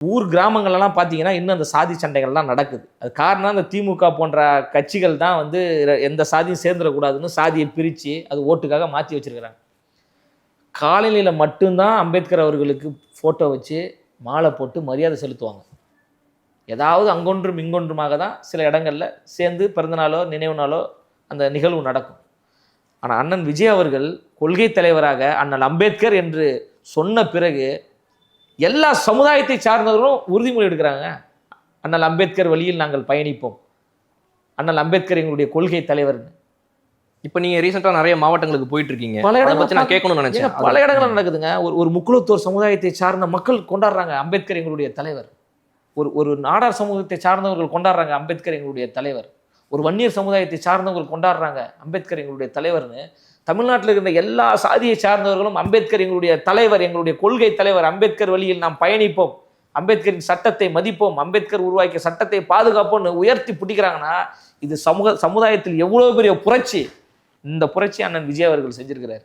ஊர் கிராமங்கள்லாம் பார்த்தீங்கன்னா இன்னும் அந்த சாதி சண்டைகள்லாம் நடக்குது. அது காரணம் அந்த திமுக போன்ற கட்சிகள் தான் வந்து எந்த சாதியும் சேர்ந்துடக்கூடாதுன்னு சாதியை பிரித்து அது ஓட்டுக்காக மாற்றி வச்சிருக்கிறாங்க. காலனியில் மட்டும்தான் அம்பேத்கர் அவர்களுக்கு ஃபோட்டோ வச்சு மாலை போட்டு மரியாதை செலுத்துவாங்க. ஏதாவது அங்கொன்றும் இங்கொன்றுமாக தான் சில இடங்களில் சேர்ந்து பிறந்தநாளோ நினைவு நாளோ அந்த நிகழ்வு நடக்கும். ஆனால் அண்ணன் விஜய் அவர்கள் கொள்கை தலைவராக அண்ணல் அம்பேத்கர் என்று சொன்ன பிறகு எல்லா சமுதாயத்தை சார்ந்தவர்களும் உறுதிமொழி எடுக்கிறாங்க. அண்ணல் அம்பேத்கர் வழியில் நாங்கள் பயணிப்போம், அண்ணல் அம்பேத்கர் எங்களுடைய கொள்கை தலைவர். இப்போ நீங்கள் ரீசெண்டாக நிறைய மாவட்டங்களுக்கு போயிட்டு இருக்கீங்க. பல இடங்களை நான் கேட்கணும்னு நினைச்சேன். பல இடங்கள் நடக்குதுங்க. ஒரு முக்குளத்தோர் சமுதாயத்தை சார்ந்த மக்கள் கொண்டாடுறாங்க அம்பேத்கர் எங்களுடைய தலைவர். ஒரு நாடார் சமூகத்தை சார்ந்தவர்கள் கொண்டாடுறாங்க அம்பேத்கர் எங்களுடைய தலைவர். ஒரு வன்னியர் சமுதாயத்தை சார்ந்தவர்கள் கொண்டாடுறாங்க அம்பேத்கர் எங்களுடைய தலைவர்னு. தமிழ்நாட்டில் இருந்த எல்லா சாதியை சார்ந்தவர்களும் அம்பேத்கர் எங்களுடைய தலைவர், எங்களுடைய கொள்கை தலைவர், அம்பேத்கர் வழியில் நாம் பயணிப்போம், அம்பேத்கரின் சட்டத்தை மதிப்போம், அம்பேத்கர் உருவாக்கிய சட்டத்தை பாதுகாப்போம்னு உயர்த்தி பிடிக்கிறாங்கன்னா இது சமுதாயத்தில் எவ்வளோ பெரிய புரட்சி. இந்த புரட்சி அண்ணன் விஜய் அவர்கள் செஞ்சிருக்கிறார்.